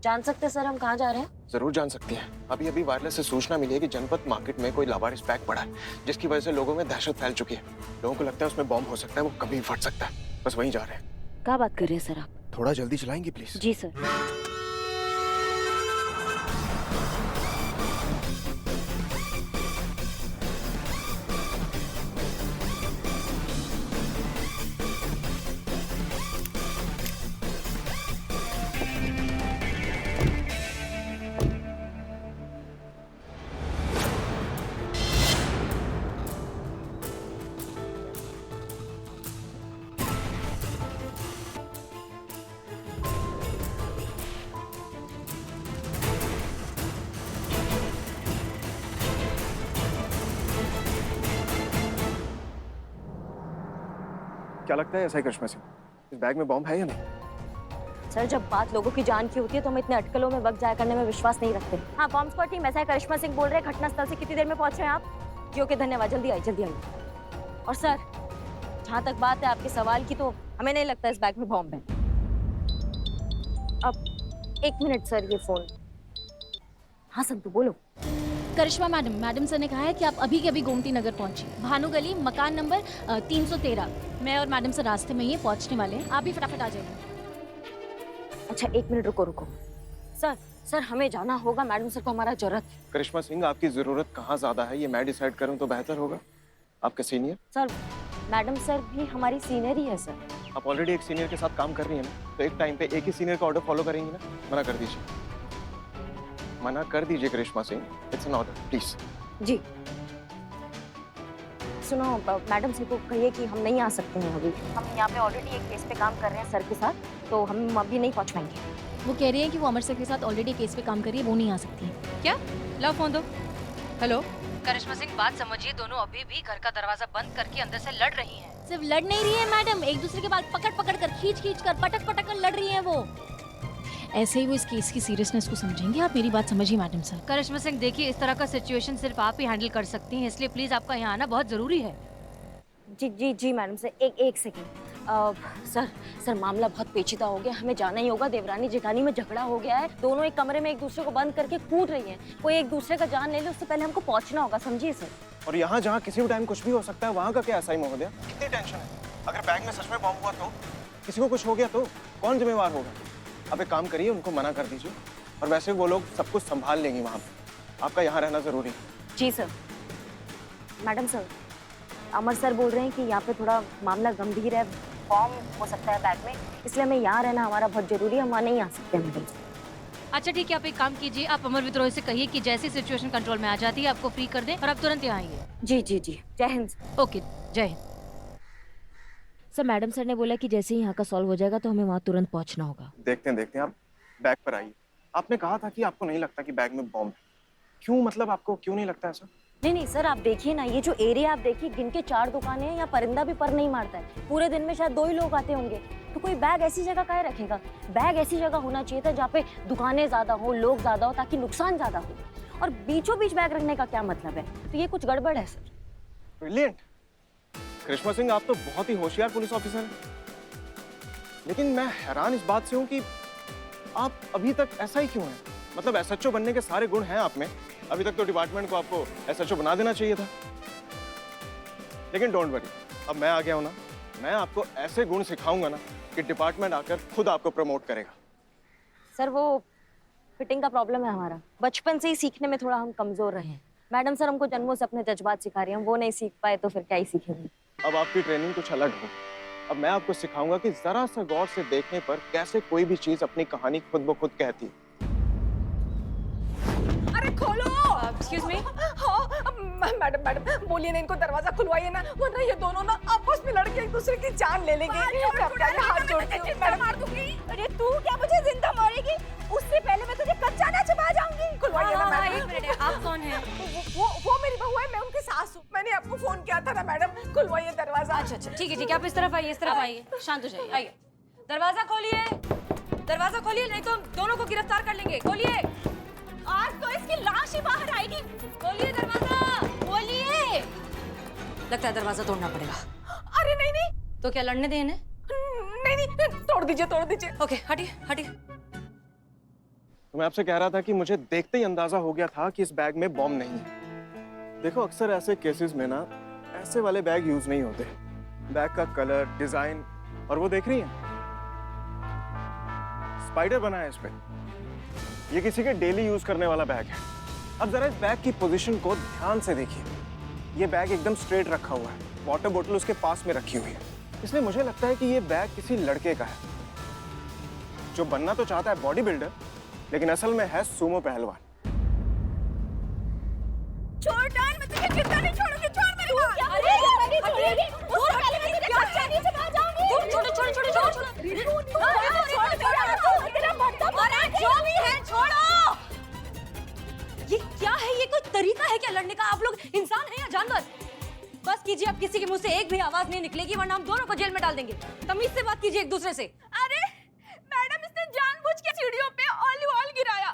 जान सकते हैं सर हम कहाँ जा रहे हैं? जरूर जान सकती हैं। अभी अभी वायरलेस से सूचना मिली है कि जनपद मार्केट में कोई लावारिस बैग पड़ा है, जिसकी वजह से लोगों में दहशत फैल चुकी है। लोगों को लगता है उसमें बॉम्ब हो सकता है, वो कभी भी फट सकता है। बस वहीं जा रहे हैं। क्या बात कर रहे हैं सर आप? थोड़ा जल्दी चलाएंगे प्लीज? Ji sir. क्या लगता है ऐसा ही करिश्मा सिंह, इस बैग में बॉम्ब है या नहीं? सर जब बात लोगों की जान की होती है तो हम इतने अटकलों में वक्त जाया करने में विश्वास नहीं रखते। हाँ बॉम्ब स्क्वाड टीम, ऐसा है करिश्मा सिंह बोल रहे हैं। घटनास्थल से कितनी देर में पहुंच रहे हैं आप? जी ओके धन्यवाद, जल्दी आइए जल्दी आइए। और सर जहाँ तक बात है आपके सवाल की, तो हमें नहीं लगता इस बैग में बॉम्ब है। अब 1 मिनट सर, ये फोन। हाँ संतु बोलो। करिश्मा मैडम सर ने कहा है कि आप अभी के अभी गोमती नगर पहुंची, भानु गली, मकान नंबर 313। मैं और मैडम सर रास्ते में ही पहुंचने वाले हैं, आप भी फटाफट आ जाइए। अच्छा 1 मिनट रुको। सर हमें जाना होगा, मैडम सर को हमारा जरूरत है। करिश्मा सिंह, आपकी जरूरत कहाँ ज्यादा है ये मैं डिसाइड करूँ तो बेहतर होगा। आपके सीनियर? सर मैडम सर भी हमारी सीनियर ही है सर। आप ऑलरेडी एक सीनियर के साथ काम कर रही हैं ना, तो एक टाइम पे एक ही सीनियर का ऑर्डर फॉलो करेंगी ना? मना कर दीजिए, मना कर दीजिए Karishma Singh, it's an order please. जी सुनो, मैडम सर को कहिए कि हम नहीं आ सकते हैं अभी। हम यहाँ पे ऑलरेडी एक केस पे काम कर रहे हैं सर के साथ, तो हम अभी नहीं पहुँच पाएंगे। वो कह रही है कि वो अमर सर के साथ ऑलरेडी केस पे काम कर रही है, वो नहीं आ सकती है। क्या? लो फोन दो। हेलो करिश्मा सिंह, बात समझिए, दोनों अभी भी घर का दरवाजा बंद करके अंदर से लड़ रही हैं। सिर्फ लड़ नहीं रही है मैडम, एक दूसरे के बाल पकड़ कर, खींच कर, पटक कर लड़ रही है वो। ऐसे ही वो इस केस की सीरियसनेस को समझेंगे। आप मेरी बात समझिए मैडम सर। करिश्मा सिंह देखिए, इस तरह का सिचुएशन सिर्फ आप ही हैंडल कर सकती हैं, इसलिए प्लीज आपका यहाँ आना बहुत जरूरी है। जी मैडम सर, एक सेकेंड। सर मामला बहुत पेचीदा हो गया, हमें जाना ही होगा। देवरानी जेठानी में झगड़ा हो गया है, दोनों एक कमरे में एक दूसरे को बंद करके कूद रही हैं। कोई एक दूसरे का जान ले ले, उससे पहले हमको पहुंचना होगा, समझिए सर। और यहाँ जहाँ किसी भी टाइम कुछ भी हो सकता है, वहाँ का क्या ऐसा ही महोदय? कितनी टेंशन है? अगर बैग में सच में बॉम्ब हुआ तो, किसी को कुछ हो गया तो कौन जिम्मेवार होगा? आप एक काम करिए, उनको मना कर दीजिए, और वैसे वो लोग सब कुछ संभाल लेंगी वहाँ पे। आपका यहाँ रहना जरूरी है। जी सर। मैडम सर, अमर सर बोल रहे हैं कि यहाँ पे थोड़ा मामला गंभीर है, बॉम्ब हो सकता है बैग में, इसलिए हमें यहाँ रहना हमारा बहुत जरूरी है। हम वहाँ नहीं आ सकते हैं मैडम सर। अच्छा ठीक है, आप एक काम कीजिए, आप अमर विद्रोही से कहिए कि जैसे सिचुएशन कंट्रोल में आ जाती है आपको फ्री कर दें और आप तुरंत यहाँ आइए। जी जय हिंद। ओके, जय हिंद। सर मैडम सर ने बोला कि जैसे ही यहाँ का सॉल्व हो जाएगा तो हमें वहाँ तुरंत पहुँचना होगा। देखते हैं आप बैग पर आइए। आपने कहा था कि आपको नहीं लगता कि बैग में बॉम्ब है। क्यों, मतलब आपको क्यों नहीं लगता ऐसा? नहीं सर, आप देखिए ना, ये जो एरिया आप देखिए, गिन के 4 दुकानें हैं, यहाँ परिंदा भी पर नहीं मारता है। पूरे दिन में शायद 2 ही लोग आते होंगे, तो कोई बैग ऐसी जगह काहे रखेगा? बैग ऐसी जगह होना चाहिए था जहाँ पे दुकानें ज्यादा हो, लोग ज्यादा हो, ताकि नुकसान ज्यादा हो। और बीचों बीच बैग रखने का क्या मतलब है? तो ये कुछ गड़बड़ है सर। ब्रिलियंट करिश्मा सिंह, आप तो बहुत ही होशियार पुलिस ऑफिसर हैं। लेकिन मैं हैरान इस बात से हूँ कि आप अभी तक ऐसा ही क्यों है? मतलब एसएचओ बनने के सारे गुण हैं आप में, अभी तक तो डिपार्टमेंट को आपको एसएचओ बना देना चाहिए था। लेकिन डोंट वरी, अब मैं आ गया हूं ना, मैं आपको ऐसे गुण सिखाऊंगा ना कि डिपार्टमेंट आकर खुद आपको प्रमोट करेगा। सर वो फिटिंग का प्रॉब्लम है हमारा, बचपन से ही सीखने में थोड़ा हम कमजोर रहे हैं। मैडम सर हमको जन्मों से अपने जज्बात सिखा रही हैं, हम वो नहीं सीख पाए तो फिर क्या ही सीखेंगे। अब आपकी ट्रेनिंग कुछ अलग है। अब मैं आपको सिखाऊंगा कि जरा सा गौर से देखने पर कैसे कोई भी चीज अपनी कहानी खुद ब खुद कहती है। अरे खोलो। Excuse me. हाँ मैडम बोलिए ना, इनको दरवाजा खुलवाइए ना, वरना ये दोनों ना आपस में लड़के एक दूसरे की जान ले लेंगे। हाथ जोड़ती हूँ, मैडम मार दूंगी। अरे तू क्या मुझे जिंदा मारेगी? उससे पहले मैं तुझे कच्चा ना चबा जाऊंगी। खुलवाइए ना मैडम। एक मिनट, आप कौन हैं? वो मेरी बहू है, मैं उनकी सास हूँ। मैंने आपको फोन किया था ना मैडम, खुलवाइए दरवाजा। अच्छा ठीक है, आप इस तरफ आइए, इस तरफ आइए, शांत हो जाइए, आइए। दरवाजा खोलिए, नहीं तो दोनों को गिरफ्तार कर लेंगे। खोलिए, आज तो इसकी लाश ही बाहर आएगी। खोलिए दरवाजा, खोलिए। लगता है दरवाजा तोड़ना पड़ेगा। अरे नहीं तो क्या लड़ने दें इन्हें? नहीं तोड़ दीजिए। ओके, हटिए। तो मैं आपसे कह रहा था कि मुझे देखते ही अंदाजा हो गया था कि इस बैग में बॉम्ब नहीं है। देखो अक्सर ऐसे केसेस में ना ऐसे वाले बैग यूज नहीं होते। बैग का कलर, डिजाइन, और वो देख रही हैं स्पाइडर बना है इस पे। ये किसी के डेली यूज करने वाला बैग है। अब जरा इस बैग की पोजीशन को ध्यान से देखिए। ये बैग एकदम स्ट्रेट रखा हुआ है, वाटर बोतल उसके पास में रखी हुई है, इसलिए मुझे लगता है कि ये बैग किसी लड़के का है जो बनना तो चाहता है बॉडी बिल्डर, लेकिन असल में है सूमो पहलवान। छोड़ डाल, मैं तुझे जिंदा नहीं छोड़ूंगी। छोड़ मेरे को। अरे नहीं छोड़ेगी। छोड़ पहले मैं तुझे क्या नीचे भाग जाऊंगी। छोड़ो छोड़ो छोड़ो छोड़ो छोड़ो छोड़ तेरा मर्दा अरे जो भी है छोड़ो। ये क्या है? ये कोई तरीका है क्या लड़ने का? आप लोग इंसान हैं या जानवर? बस कीजिए, अब किसी के मुंह से एक भी आवाज नहीं निकलेगी वरना हम दोनों को जेल में डाल देंगे। तमीज से बात कीजिए एक दूसरे से। अरे मैडम, इसने जानबूझ के सीढ़ियों पे ऑलिव ऑयल गिराया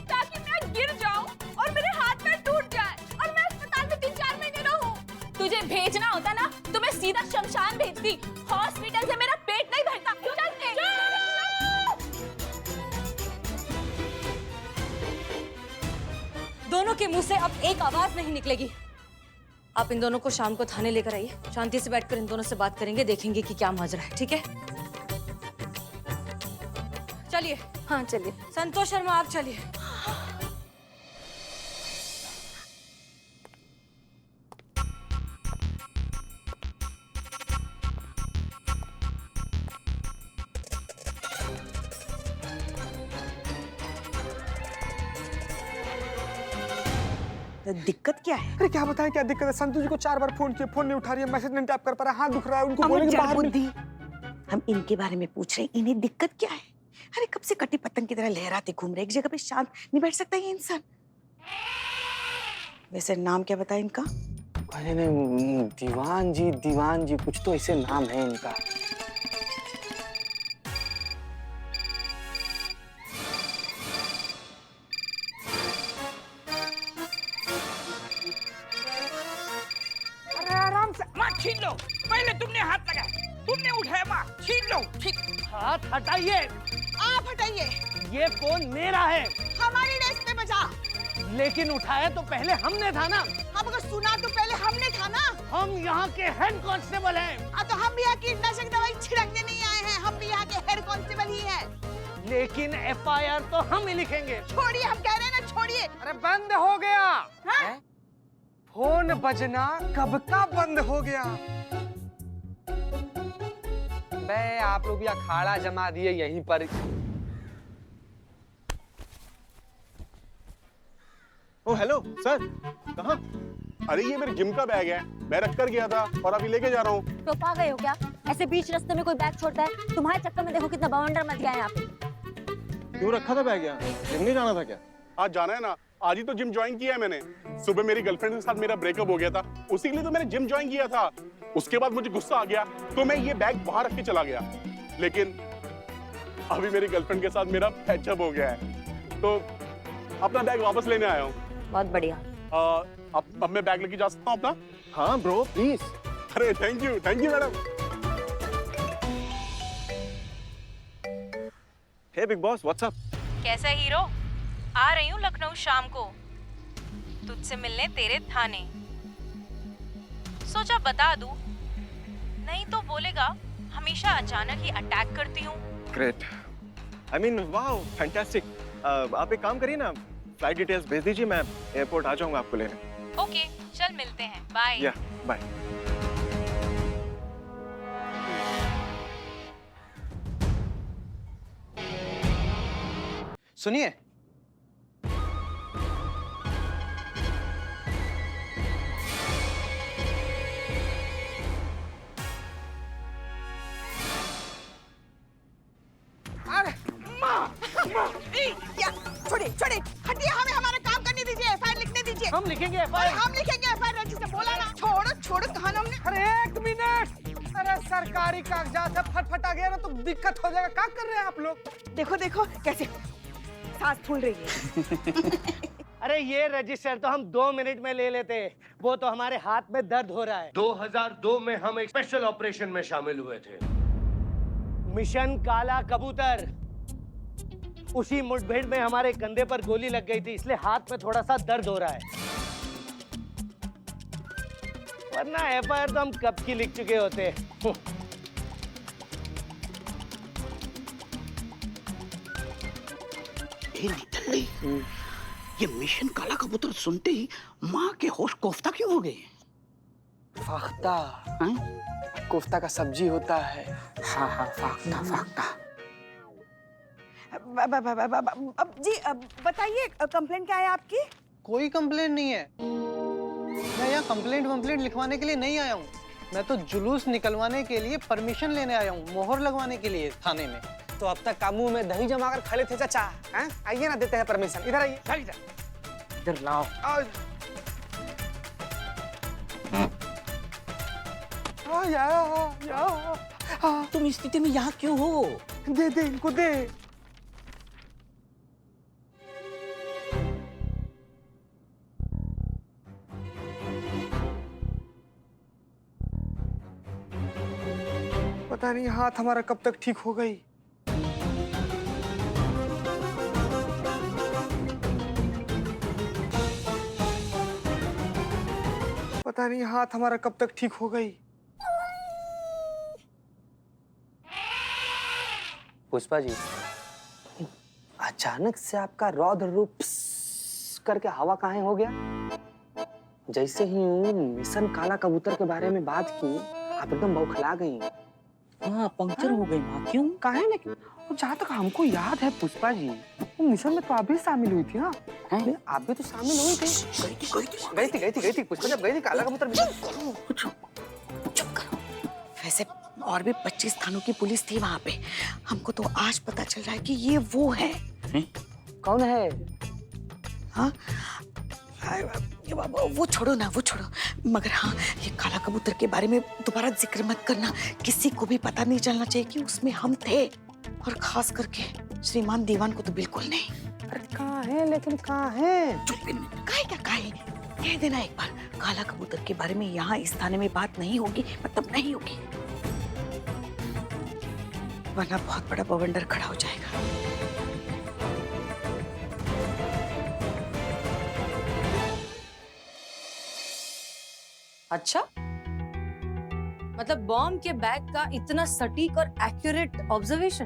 ताकि मैं गिर जाऊं और मेरे हाथ में टूट जाए और मैं अस्पताल में 3-4 महीने रहूं। तुझे भेजना होता ना तो मैं सीधा शमशान भेजती। हॉस्पिटल से मेरा पेट नहीं भरता। दोनों के मुंह से अब एक आवाज नहीं निकलेगी। आप इन दोनों को शाम को थाने लेकर आइए, शांति से बैठकर इन दोनों से बात करेंगे, देखेंगे कि क्या माजरा है। ठीक है? चलिए। हाँ चलिए। संतोष शर्मा आप चलिए। दिक्कत क्या है? अरे क्या बताएं क्या दिक्कत है? संतु जी को 4 बार फोन किया, फोन नहीं उठा रही है, मैसेज नहीं टाइप कर पा रहा, हाथ दुख रहा है, उनको बोलेंगे बाहर बुद्धि। हम इनके बारे में पूछ रहे हैं, इन्हें दिक्कत क्या है? अरे कब से कटी पतंग की तरह लहराते घूम रहे, एक जगह पे शांत नहीं बैठ सकता ये इंसान। वैसे नाम क्या बताया इनका? अरे नहीं, दीवान जी कुछ तो ऐसे नाम है इनका। आराम से माँ छीन लो। पहले तुमने हाथ लगाया, तुमने उठाया, माँ छीन लो। ठीक, हाथ हटाइए। आप हटाइए। ये फोन मेरा है। हमारी डेस्क पे बजा। लेकिन उठाया तो पहले हमने था ना। अब अगर सुना तो पहले हमने था ना। हम यहाँ के हेड कांस्टेबल हैं। तो हम भी यहाँ कीटनाशक दवाई छिड़कने नहीं आए हैं, हम भी यहाँ के हेड कांस्टेबल ही हैं। लेकिन FIR तो हम ही लिखेंगे। छोड़िए, हम कह रहे हैं ना, छोड़िए। अरे बंद हो गया। हाँ? फोन बजना कब का बंद हो गया? बे आप लोग भी अखाड़ा जमा दिए यहीं पर। ओ हेलो सर, कहाँ? अरे ये मेरे जिम का बैग है, मैं रख कर गया था और अभी लेके जा रहा हूँ। तो पा गए हो क्या? ऐसे बीच रास्ते में कोई बैग छोड़ता है? तुम्हारे चक्कर में देखो कितना बवंडर मच गया है यहाँ पे। क्यों रखा था बैग यहाँ? जिम नहीं जाना था क्या? आज जाना है ना, आज ही तो जिम ज्वाइन किया है मैंने। सुबह मेरी गर्लफ्रेंड के साथ मेरा ब्रेकअप हो गया था, उसी के लिए तो मैंने जिम ज्वाइन किया था। उसके बाद मुझे गुस्सा आ गया तो मैं ये बैग वहां रख के चला गया, लेकिन अभी मेरी गर्लफ्रेंड के साथ मेरा पैचअप हो गया है तो अपना बैग वापस लेने आया हूँ। बहुत बढ़िया। अब मैं बैग लेके जा सकता हूँ अपना? हाँ ब्रो प्लीज। अरे thank you madam. Hey big boss, what's up? कैसा हीरो? आ रही हूँ लखनऊ शाम को तुझसे मिलने तेरे थाने। सोचा बता दूं, नहीं तो बोलेगा हमेशा अचानक ही अटैक करती हूँ। Great, I mean wow, fantastic. आप एक काम करिए ना, फ्लाइट डिटेल्स भेज दीजिए, मैं एयरपोर्ट आ जाऊंगा आपको लेने। ओके, चल मिलते हैं, बाय। या बाय। सुनिए, छोड़िए, हटिए, हमें हमारा काम करने दीजिए, FIR लिखने दीजिए। हम लिखेंगे और FIR। हम लिखेंगे FIR, रजिस्टर बोला ना। छोड़ो, कहा ना हमने। अरे 1 मिनट। अरे सरकारी कागजात है, फटफटा गया ना तो दिक्कत हो जाएगा। क्या कर रहे हैं आप लोग? देखो कैसे सांस फूल रही है। अरे ये रजिस्टर तो हम 2 मिनट में ले लेते, वो तो हमारे हाथ में दर्द हो रहा है। 2002 में हम एक स्पेशल ऑपरेशन में शामिल हुए थे। मिशन काला कबूतर। उसी मुठभेड़ में हमारे कंधे पर गोली लग गई थी, इसलिए हाथ में थोड़ा सा दर्द हो रहा है। वरना एफआईआर तो हम कब की लिख चुके होते। निकल गई। ये मिशन काला कबूतर सुनते ही माँ के होश कोफ्ता क्यों हो गए? फाख्ता, कोफ्ता का सब्जी होता है। हाँ हाँ, फाख्ता फाख्ता। अब जी बताइए, कंप्लेंट क्या है आपकी? कोई कंप्लेंट नहीं है। मैं यहाँ कंप्लेंट लिखवाने के लिए नहीं आया हूँ। मैं तो जुलूस निकलवाने के लिए परमिशन लेने आया हूँ, मोहर लगवाने के लिए थाने में। तो अब तक काबू में दही जमा कर खड़े थे चाचा। आइए ना, देते हैं परमिशन। इधर आइए। इधर लाओ। तुम इस स्थिति में यहाँ क्यों हो? दे दे इनको, दे। पता नहीं हाथ हमारा कब तक ठीक हो गई। पता नहीं हाथ हमारा कब तक ठीक हो गई। पुष्पा जी, अचानक से आपका रौद्र रूप करके हवा काहे हो गया? जैसे ही मिशन काला कबूतर के बारे में बात की, आप एकदम बौखला गई। हाँ, पंक्चर हो गई माँ। क्यों? काहे ना? जहाँ तक हमको याद है पुष्पा जी, वो मिशन में तो आप भी शामिल हुई थी। हाँ, आप भी तो शामिल हुई थी। गई थी पुष्पा, जब गई थी काला कबूतर मिशन। चुप करो। वैसे और भी 25 थानों की पुलिस थी वहाँ पे। हमको तो आज पता चल रहा है कि ये वो है। कौन है? हाँ, वो छोड़ो ना, वो छोड़ो। मगर हाँ, ये काला कबूतर के बारे में दोबारा जिक्र मत करना। किसी को भी पता नहीं चलना चाहिए कि उसमें हम थे, और खास करके श्रीमान दीवान को तो बिल्कुल नहीं। अरे कहाँ है? लेकिन कहाँ है? चुप। काहे क्या काहे? कह देना एक बार, काला कबूतर के बारे में यहाँ इस थाने में बात नहीं होगी, मतलब नहीं होगी, वरना बहुत बड़ा बवंडर खड़ा हो जाएगा। अच्छा, मतलब बॉम्ब के बैग का इतना सटीक और एक्यूरेट ऑब्जर्वेशन,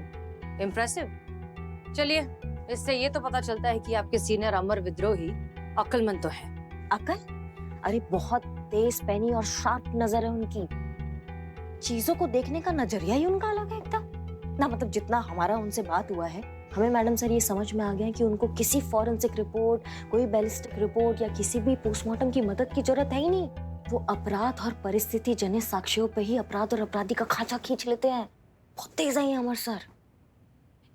इम्प्रेसिव। चलिए, इससे ये तो पता चलता है कि आपके सीनियर अमर विद्रोही अक्लमंद तो है। अकल? अरे बहुत तेज पैनी और शार्प नजर है उनकी। चीजों को देखने का नजरिया ही उनका अलग है एकदम ना। मतलब जितना हमारा उनसे बात हुआ है, हमें मैडम सर ये समझ में आ गया है कि उनको किसी फॉरेंसिक रिपोर्ट, कोई बैलिस्टिक रिपोर्ट या किसी भी पोस्टमार्टम की मदद की जरूरत है ही नहीं। वो अपराध और परिस्थिति जनित साक्ष्यों पे ही अपराध और अपराधी का खांचा खींच लेते हैं। बहुत तेज है ये अमर सर।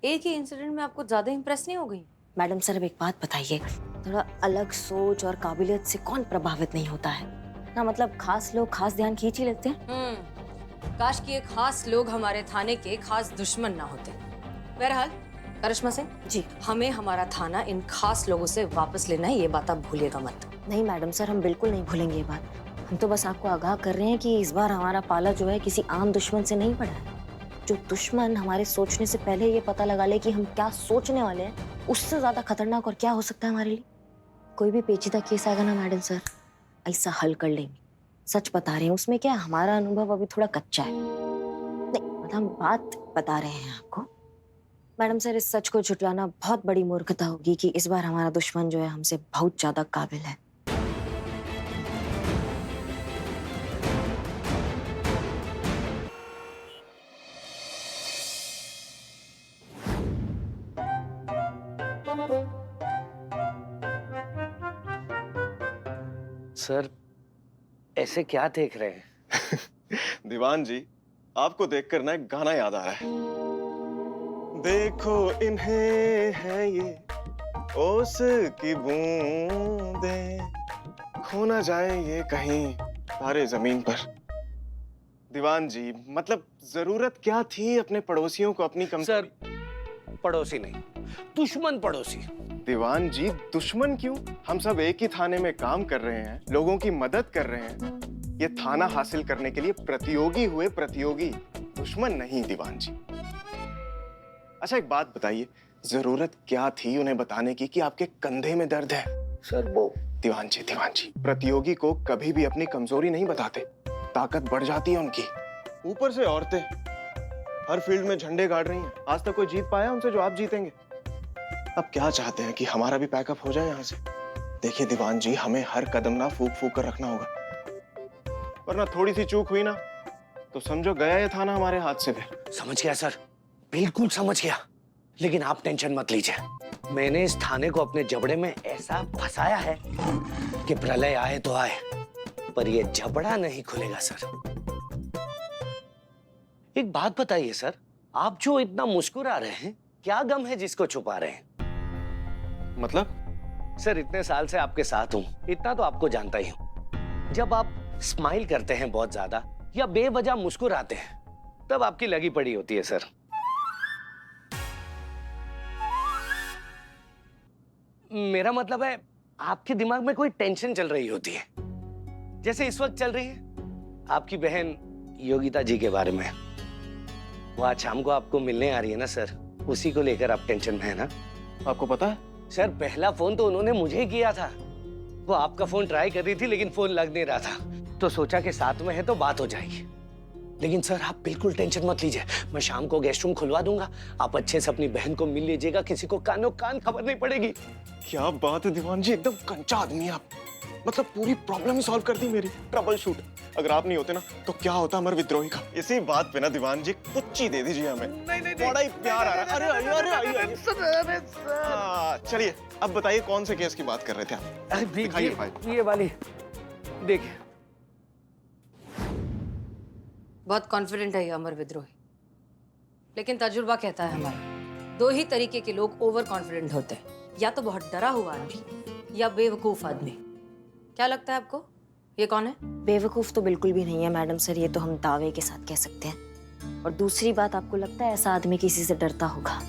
एक ही इंसिडेंट में आपको ज्यादा इंप्रेस नहीं हो गई? मैडम सर, अब एक बात बताइए, थोड़ा अलग सोच और काबिलियत से कौन प्रभावित नहीं होता है ना? मतलब खास लोग खास ध्यान खींच ही लेते हैं। काश कि ये खास लोग हमारे थाने के खास दुश्मन ना होते। बहरहाल करिश्मा सिंह जी, हमें हमारा थाना इन खास लोगों से वापस लेना है, ये बात आप भूलिएगा मत। नहीं मैडम सर, हम बिल्कुल नहीं भूलेंगे ये बात। हम तो बस आपको आगाह कर रहे हैं कि इस बार हमारा पाला जो है किसी आम दुश्मन से नहीं पड़ा है। जो दुश्मन हमारे सोचने से पहले ये पता लगा ले कि हम क्या सोचने वाले हैं, उससे ज्यादा खतरनाक और क्या हो सकता है हमारे लिए? कोई भी पेचीदा केस आएगा ना मैडम सर, ऐसा हल कर लेंगे। सच बता रहे हैं, उसमें क्या हमारा अनुभव अभी थोड़ा कच्चा है। नहीं मतलब हम बात बता रहे हैं आपको। मैडम सर, इस सच को झुटलाना बहुत बड़ी मूर्खता होगी कि इस बार हमारा दुश्मन जो है हमसे बहुत ज्यादा काबिल है। सर, ऐसे क्या देख रहे हैं? दीवान जी, आपको देखकर ना एक गाना याद आ रहा है। देखो इन्हें है ये ओस की बूंदें, खो ना जाए ये कहीं तारे जमीन पर। दीवान जी, मतलब जरूरत क्या थी अपने पड़ोसियों को अपनी कम? सर, पड़ोसी नहीं, दुश्मन पड़ोसी। दीवान जी, दुश्मन क्यों? हम सब एक ही थाने में काम कर रहे हैं, लोगों की मदद कर रहे हैं। ये थाना हासिल करने के लिए प्रतियोगी हुए, प्रतियोगी, दुश्मन नहीं दीवान जी। अच्छा एक बात बताइए, जरूरत क्या थी उन्हें बताने की कि आपके कंधे में दर्द है? सर वो दीवान जी, प्रतियोगी को कभी भी अपनी कमजोरी नहीं बताते, ताकत बढ़ जाती है उनकी। ऊपर से औरतें हर फील्ड में झंडे गाड़ रही हैं। आज तक कोई जीत पाया उनसे जो आप जीतेंगे? अब क्या चाहते हैं कि हमारा भी पैकअप हो जाए यहाँ से? देखिए दीवान जी, हमें हर कदम ना फूक फूक कर रखना होगा, वरना थोड़ी सी चूक हुई ना तो समझो गया ये थाना हमारे हाथ से। फिर समझ गया सर, बिल्कुल समझ गया। लेकिन आप टेंशन मत लीजिए, मैंने इस थाने को अपने जबड़े में ऐसा फंसाया है कि प्रलय आए तो आए, पर ये जबड़ा नहीं खुलेगा सर। एक बात बताइए सर, आप जो इतना मुस्कुरा रहे हैं, क्या गम है जिसको छुपा रहे हैं? मतलब? सर इतने साल से आपके साथ हूं, इतना तो आपको जानता ही हूं। जब आप स्माइल करते हैं बहुत ज्यादा या बेवजह मुस्कुराते हैं, तब आपकी लगी पड़ी होती है सर। मेरा मतलब है आपके दिमाग में कोई टेंशन चल रही होती है, जैसे इस वक्त चल रही है आपकी बहन योगिता जी के बारे में। वो आज शाम को आपको मिलने आ रही है ना सर, उसी को लेकर आप टेंशन में है ना? आपको पता है सर, पहला फोन तो उन्होंने मुझे किया था। वो आपका फोन ट्राई कर रही थी लेकिन फोन लग नहीं रहा था, तो सोचा कि साथ में है तो बात हो जाएगी। लेकिन सर आप बिल्कुल टेंशन मत लीजिए, मैं शाम को गेस्ट रूम खुलवा दूंगा, आप अच्छे से अपनी बहन को मिल लीजिएगा, किसी को कानों कान खबर नहीं पड़ेगी। क्या बात है दीवान जी, एकदम कंचा आदमी है आप। मतलब पूरी प्रॉब्लम ही सॉल्व कर दी मेरी, ट्रबल शूट। अगर आप नहीं होते ना तो क्या होता अमर विद्रोही का। इसी बात पे ना दीवान जी कुछ ही दे दीजिए हमें। नहीं, बड़ा ही प्यार आ रहा है। अरे चलिए अब बताइए कौन से केस की बात कर रहे थे आप? दिखाइए फाइल। ये वाली देखिए। बहुत कॉन्फिडेंट है ये अमर विद्रोही, लेकिन तजुर्बा कहता है हमारा, दो ही तरीके के लोग ओवर कॉन्फिडेंट होते हैं, या तो बहुत डरा हुआ आदमी या बेवकूफ आदमी। क्या लगता है आपको, ये कौन है? बेवकूफ तो बिल्कुल भी नहीं है मैडम सर, ये तो हम दावे के साथ कह सकते हैं। और दूसरी बात, आपको लगता है ऐसा आदमी किसी से डरता होगा?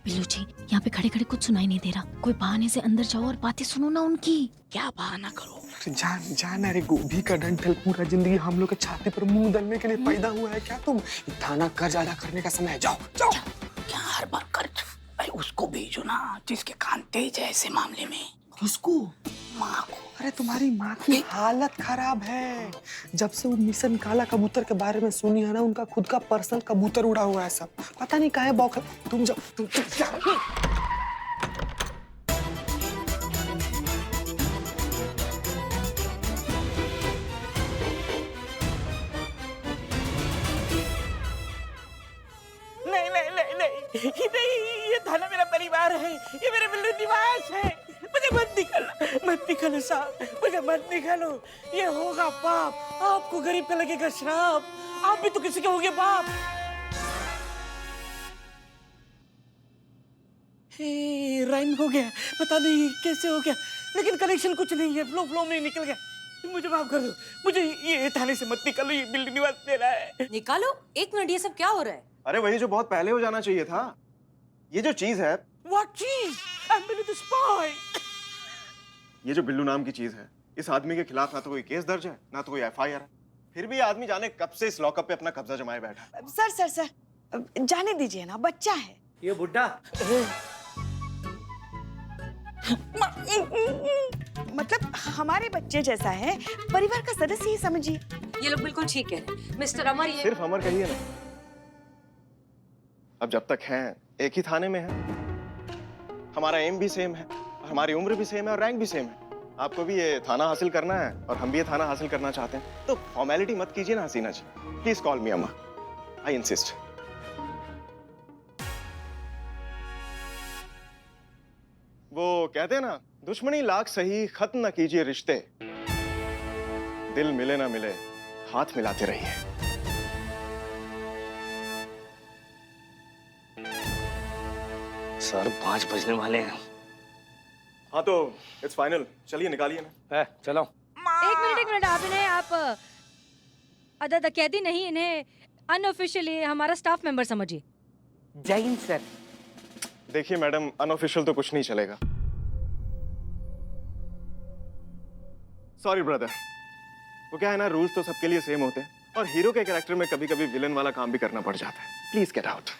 बिल्लू जी, यहाँ पे खड़े खड़े कुछ सुनाई नहीं दे रहा, कोई बहाने से अंदर जाओ और बातें सुनो ना उनकी। क्या बहाना करो? जान अरे गोभी का डंठल पूरा जिंदगी हम लोग के छाती पर मुंह दलने के लिए पैदा हुआ है क्या तुम? थाना कर्ज अदा करने का समय है, जाओ जाओ। क्या हर बार कर्ज? अरे उसको भेजो ना जिसके कान तेज है ऐसे मामले में। किसको? माँ को। अरे तुम्हारी माँ की हालत खराब है। जब से वो मिशन काला कबूतर के बारे में सुनी है ना, उनका खुद का पर्सनल कबूतर उड़ा हुआ है सब। पता नहीं काहे बौखल। तुम जाओ, तुम जाओ। नहीं, ये थाना मेरा परिवार है, ये मेरे बिल्लू निवास है। मुझे मत निकालो साहब, मुझे मत निकालो। ये होगा पाप, आपको गरीब का लगेगा श्राप, आप भी तो किसी के होगे बाप। राइम हो गया, पता नहीं कैसे हो गया, लेकिन कनेक्शन कुछ नहीं है, फ्लो में निकल गया। मुझे माफ कर दो, मुझे ये थाने से मत निकालो, ये बिल्लू निवास मेरा है। निकालो? एक मिनट, ये सब क्या हो रहा है? अरे वही जो बहुत पहले हो जाना चाहिए था। ये जो चीज है। What चीज? I'm Billy the spy. ये जो बिल्लू नाम की चीज है, इस आदमी के खिलाफ ना तो कोई केस दर्ज है, ना तो कोई FIR है। फिर भी आदमी जाने कब से इस लॉकअप पे अपना कब्जा जमाए बैठा है। सर जाने दीजिए ना, बच्चा है। ये बुड्ढा मतलब हमारे बच्चे जैसा है, परिवार का सदस्य ही समझिए। ये लोग बिल्कुल ठीक है। मिस्टर अमर, ये सिर्फ अमर कहिए ना। अब जब तक हैं एक ही थाने में है, हमारा एम भी सेम है, हमारी उम्र भी सेम है और रैंक भी सेम है। आपको भी ये थाना हासिल करना है और हम भी ये थाना हासिल करना चाहते हैं, तो फॉर्मेलिटी मत कीजिए ना हसीना जी। प्लीज कॉल मी अम्मा, आई इंसिस्ट। वो कहते हैं ना, दुश्मनी लाख सही, खत्म न कीजिए रिश्ते, दिल मिले ना मिले, हाथ मिलाते रहिए। सर 5 बजने वाले हैं। हाँ तो इट्स फाइनल, चलिए निकालिए ना। चलो। एक मिनट, आप अदा कैदी नहीं, इन्हें अनऑफिशियली हमारा स्टाफ मेंबर समझिए। जय हिंद सर। देखिए मैडम, अनऑफिशियल तो कुछ नहीं चलेगा। सॉरी ब्रदर, वो क्या है ना, रूल्स तो सबके लिए सेम होते हैं और हीरो के कैरेक्टर में कभी कभी विलन वाला काम भी करना पड़ जाता है। Please get out.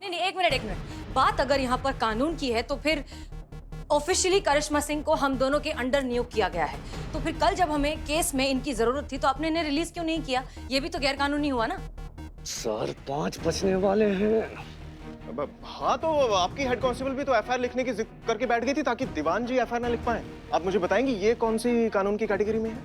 नहीं नहीं, एक मिनट। बात अगर यहाँ पर कानून की है तो फिर ऑफिशियली करिश्मा सिंह को हम दोनों के अंडर नियुक्त किया गया है। तो फिर कल जब हमें केस में इनकी जरूरत थी तो आपने इन्हें रिलीज क्यों नहीं किया? ये भी तो गैर कानूनी हुआ ना। सर 5 बजने वाले हैं। हाँ तो आपकी हेड कांस्टेबल भी तो एफआईआर लिखने की जिद करके बैठ गई थी ताकि दीवान जी एफआईआर ना लिख पाए। आप मुझे बताएंगी ये कौन सी कानून की कैटेगरी में है?